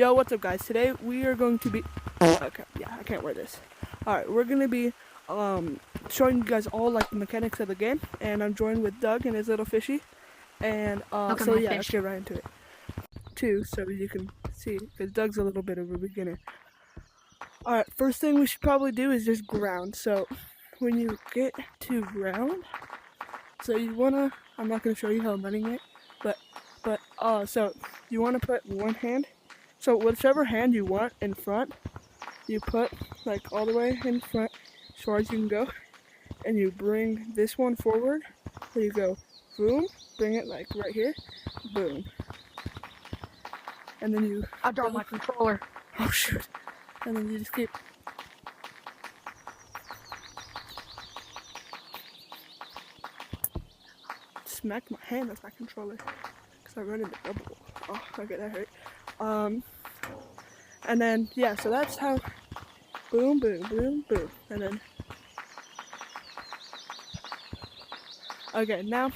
Yo, what's up guys? Today we are going to be, okay, yeah, I can't wear this. Alright, we're going to be showing you guys all like the mechanics of the game, and I'm joined with Doug and his little fishy. And so yeah, let's get right into it. Too, so you can see, because Doug's a little bit of a beginner. Alright, first thing we should probably do is just ground. So when you get to ground, so you wanna, I'm not gonna show you how I'm running it, but so you wanna put one hand, so whichever hand you want in front, you put like all the way in front as far as you can go, and you bring this one forward. So you go boom, bring it like right here, boom, and then you. I dropped my controller. Oh shoot! And then you just keep. Smacked my hand with my controller because I run into double. Oh, okay, that hurt. And then yeah, so that's how. Boom, boom, boom, boom, and then. Okay, now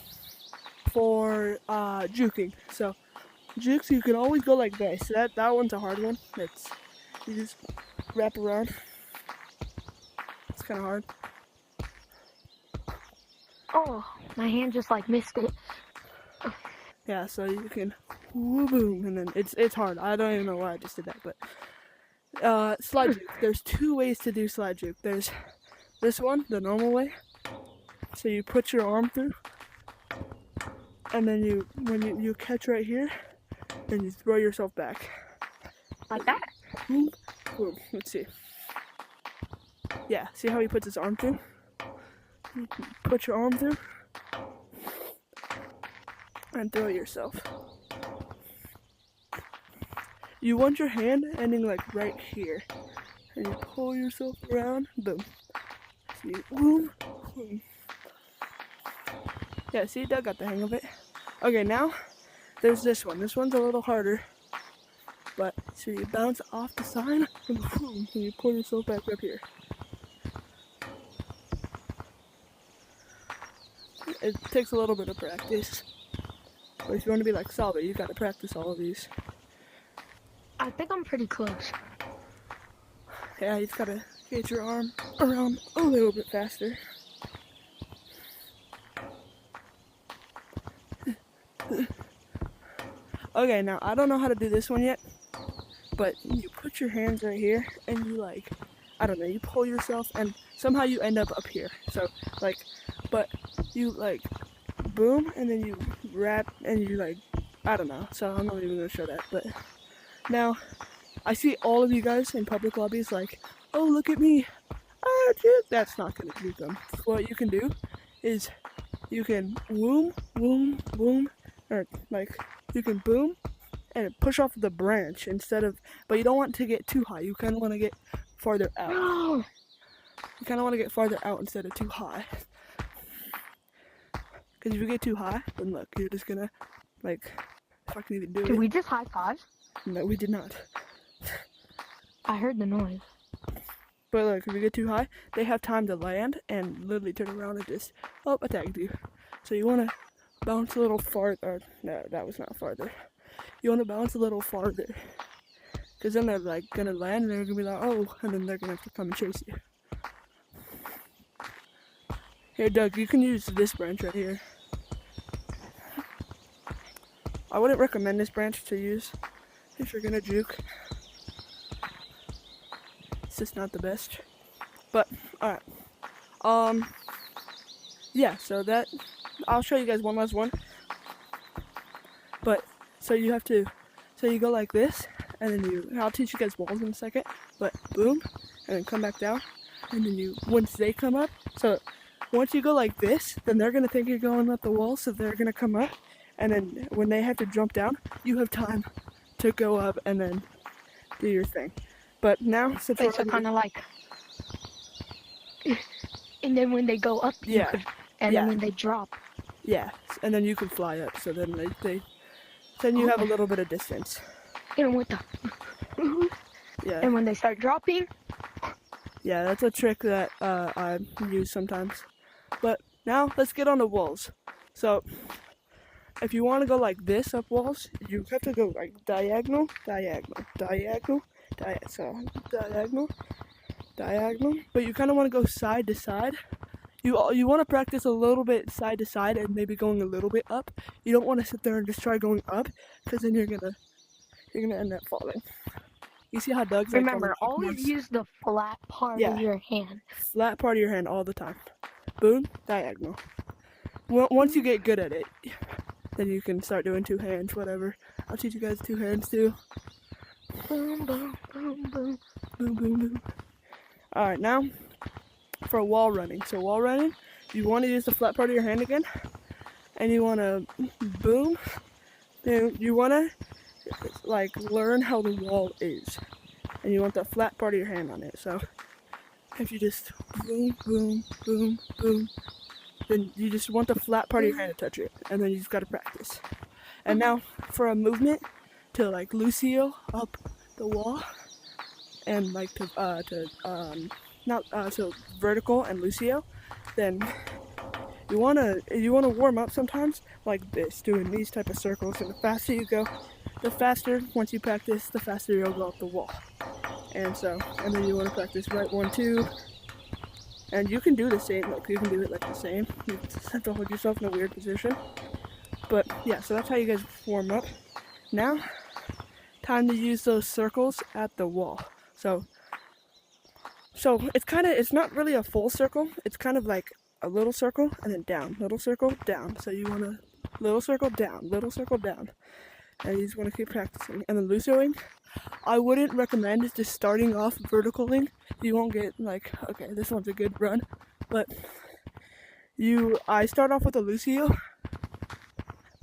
for juking. So jukes, you can always go like this. So that one's a hard one. It's you just wrap around. It's kind of hard. Oh, my hand just like missed it. Yeah, so you can woo boom, and then it's hard. I don't even know why I just did that, but slide juke. There's two ways to do slide juke. There's this one, the normal way. So you put your arm through, and then when you catch right here, then you throw yourself back. Like that? Boom, boom. Let's see. Yeah, see how he puts his arm through? You put your arm through, and throw yourself. You want your hand ending like right here, and you pull yourself around, boom. See, boom, boom. Yeah, see, Doug got the hang of it. Okay, now there's this one. This one's a little harder, but so you bounce off the side, and boom, and you pull yourself back up here. It takes a little bit of practice, but if you want to be like solid, you got to practice all of these. I think I'm pretty close. Yeah, you just gotta get your arm around a little bit faster. Okay, now I don't know how to do this one yet, but you put your hands right here and you like, I don't know, you pull yourself and somehow you end up here. So like, but you like boom and then you wrap and you like, I don't know, so I'm not even gonna show that. But now I see all of you guys in public lobbies like, oh look at me, ah, juke. That's not gonna juke them. What you can do is you can boom, boom, boom, or like you can boom and push off the branch instead of, but you don't want to get too high. You kind of want to get farther out. No. You kind of want to get farther out instead of too high. Because if you get too high, then look, you're just gonna, like, if I can even do it. Did we just high five? No, we did not. I heard the noise. But look, if you get too high, they have time to land and literally turn around and just, oh, attack you. So you want to bounce a little farther. No, that was not farther. You want to bounce a little farther. Because then they're like going to land and they're going to be like, oh, and then they're going to have to come and chase you. Here, Doug, you can use this branch right here. I wouldn't recommend this branch to use if you're going to juke. It's just not the best. But, alright. Yeah, so that, I'll show you guys one last one. But, so you have to, so you go like this, and then I'll teach you guys walls in a second, but boom, and then come back down, and then once they come up, so once you go like this, then they're gonna think you're going up the wall, so they're gonna come up, and then when they have to jump down, you have time to go up and then do your thing. But now, since it's kind of like, and then when they go up, yeah, then when they drop, yeah, and then you can fly up. So then then you have a little bit of distance. And with the, yeah, and when they start dropping, yeah, that's a trick that I use sometimes. But now let's get on the walls. So if you want to go like this up walls, you have to go like diagonal, diagonal, diagonal, diagonal, diagonal. But you kind of want to go side to side. You want to practice a little bit side to side and maybe going a little bit up. You don't want to sit there and just try going up, because then you're gonna end up falling. You see how Doug's like Remember, always use the flat part of your hand. Flat part of your hand all the time. Boom, diagonal. Well, once you get good at it, then you can start doing two hands, whatever. I'll teach you guys two hands too. Boom, boom, boom, boom, boom, boom, boom. All right, now for wall running. So wall running, you want to use the flat part of your hand again, and you want to boom. Then you want to like learn how the wall is, and you want that flat part of your hand on it. So if you just boom, boom, boom, boom, then you just want the flat part of your hand to touch it, and then you just gotta practice. And now for a movement to like Lucio up the wall, and like so vertical and Lucio, then you wanna warm up sometimes like this, doing these type of circles. And the faster you go, the faster, once you practice, the faster you'll go up the wall. And then you want to practice right 1, 2, and you can do the same. Like you can do it like the same. You just have to hold yourself in a weird position. But yeah, so that's how you guys warm up. Now, time to use those circles at the wall. So it's not really a full circle. It's kind of like a little circle and then down, little circle, down. So you want to little circle, down, little circle, down. And you just want to keep practicing. And then Lucioing, I wouldn't recommend just starting off verticaling. You won't get like, okay, this one's a good run. But I start off with a Lucio,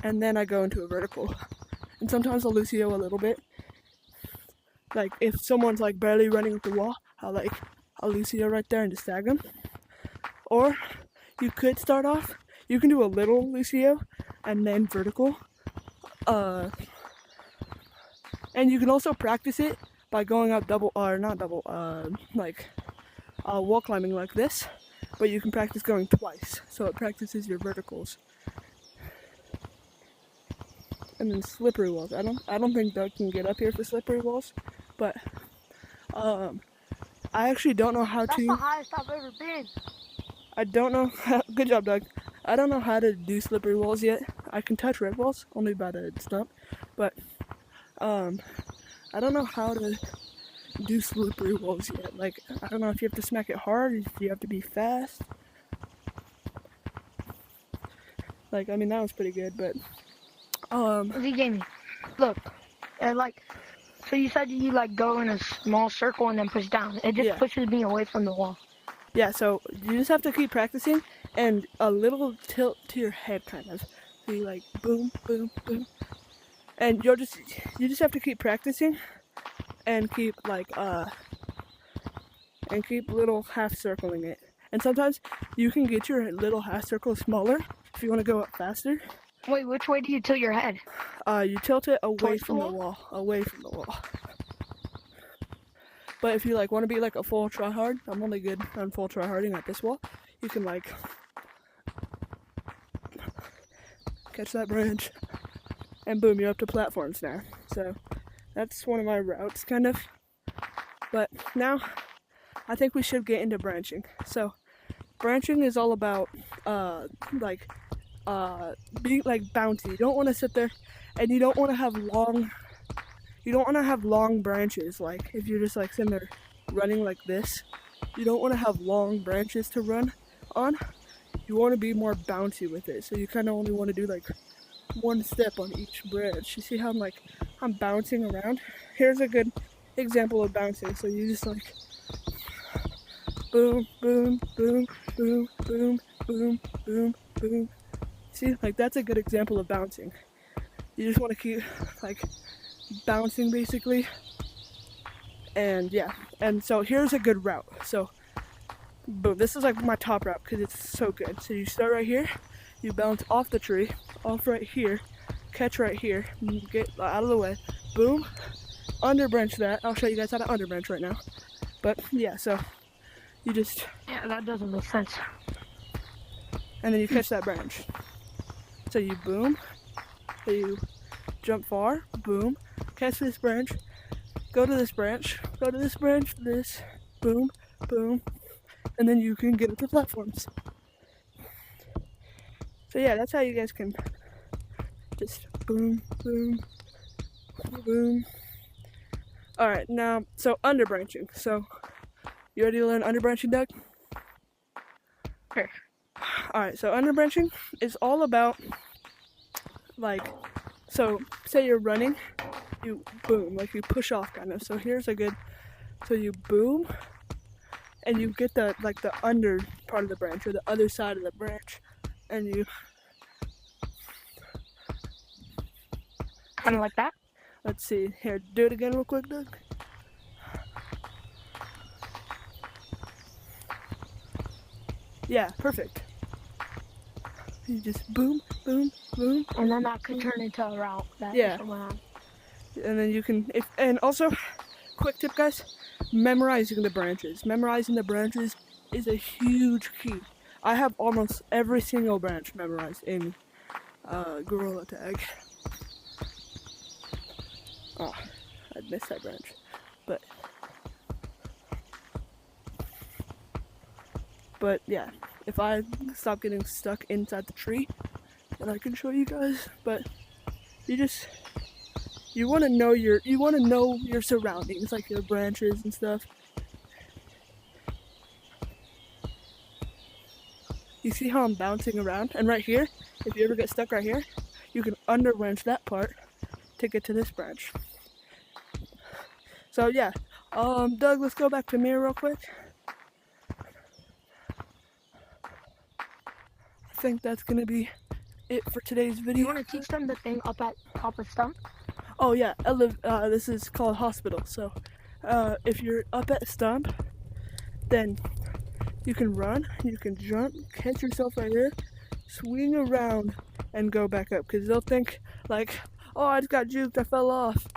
and then I go into a vertical. And sometimes I'll Lucio a little bit. Like if someone's like barely running with the wall, I'll Lucio right there and just tag them. Or you could start off, you can do a little Lucio and then vertical. And you can also practice it by going up wall climbing like this, but you can practice going twice, so it practices your verticals. And then slippery walls. I don't think Doug can get up here for slippery walls, but I actually don't know how to. That's the highest I've ever been. I don't know. Good job, Doug. I don't know how to do slippery walls yet. I can touch red walls, only by the stump, but I don't know how to do slippery walls yet. Like, I don't know if you have to smack it hard, if you have to be fast. Like, I mean, that was pretty good, but Jamie, look, so you said you like go in a small circle and then push down. It just pushes me away from the wall. Yeah, so you just have to keep practicing, and a little tilt to your head, kind of. So you like boom, boom, boom, and you just have to keep practicing, and keep little half circling it. And sometimes you can get your little half circle smaller if you want to go up faster. Wait, which way do you tilt your head? You tilt it away Towards from the wall, away from the wall. But if you like want to be like a full tryhard, I'm only good on full tryharding at this wall. You can like catch that branch, and boom, you're up to platforms now. So that's one of my routes, kind of. But now I think we should get into branching. So branching is all about being like bouncy. You don't want to sit there, and you don't want to have long branches. Like if you're just like sitting there running like this, you don't want to have long branches to run on. You want to be more bouncy with it. So you kind of only want to do like one step on each branch. You see how I'm bouncing around? Here's a good example of bouncing. So you just like boom, boom, boom, boom, boom, boom, boom, boom. See, like that's a good example of bouncing. You just want to keep like bouncing basically. And yeah, and so here's a good route. So boom, this is like my top route because it's so good. So you start right here, you bounce off the tree, off right here, catch right here, get out of the way, boom, under branch that. I'll show you guys how to under branch right now. But yeah, so you just, yeah, that doesn't make sense. And then you catch that branch. So you boom, So you jump far, boom, catch this branch, go to this branch, go to this branch, this, boom, boom, and then you can get up to platforms. So yeah, that's how you guys can just boom, boom, boom. Alright, now, so underbranching. So, you ready to learn underbranching, Doug? Sure. Alright, so underbranching is all about, like, so say you're running, you boom, like you push off kind of. So here's a good, so you boom, and you get the, like the under part of the branch, or the other side of the branch, and you, kind of like that. Let's see, here, do it again real quick, Doug. Yeah, perfect. You just boom, boom, boom. And then that could turn into a route that Yeah. someone on. And then you can, and also, quick tip guys, memorizing the branches. Memorizing the branches is a huge key. I have almost every single branch memorized in Gorilla Tag. Oh, I missed that branch. But yeah, if I stop getting stuck inside the tree, then I can show you guys. But you want to know your surroundings, like your branches and stuff. You see how I'm bouncing around? And right here, if you ever get stuck right here, you can underbranch that part to get to this branch. So yeah, Doug, let's go back to me real quick. I think that's gonna be it for today's video. You want to teach them the thing up at top of stump? Oh yeah, this is called hospital. So if you're up at stump, then you can run, you can jump, catch yourself right here, swing around, and go back up. Because they'll think like, oh, I just got juked, I fell off.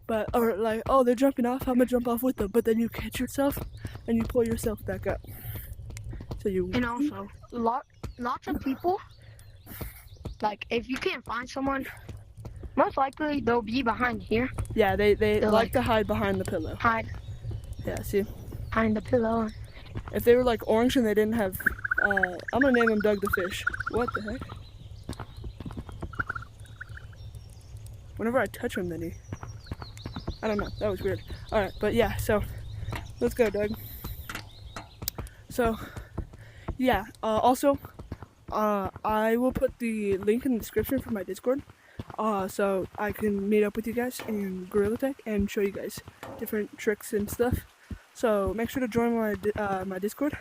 But, or like, oh, they're jumping off, I'm gonna jump off with them. But then you catch yourself, and you pull yourself back up. So you... And also, lots of people, like, if you can't find someone, most likely they'll be behind here. Yeah, they like to hide behind the pillow. Hide. Yeah, see? Behind the pillow. If they were like orange and they didn't have, I'm gonna name him Doug the Fish. What the heck? Whenever I touch him, then he... I don't know, that was weird. Alright, but yeah, so, let's go, Doug. So, yeah, also, I will put the link in the description for my Discord, so I can meet up with you guys in Gorilla Tag and show you guys different tricks and stuff. So make sure to join my Discord.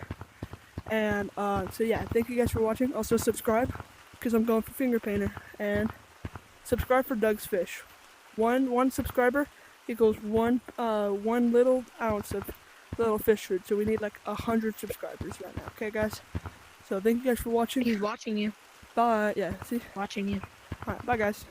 And so yeah, thank you guys for watching. Also subscribe, because I'm going for finger painter. And subscribe for Doug's Fish. One subscriber equals one little ounce of little fish food. So we need like 100 subscribers right now. Okay, guys. So thank you guys for watching. He's watching you. Bye. Yeah. See. Watching you. All right. Bye, guys.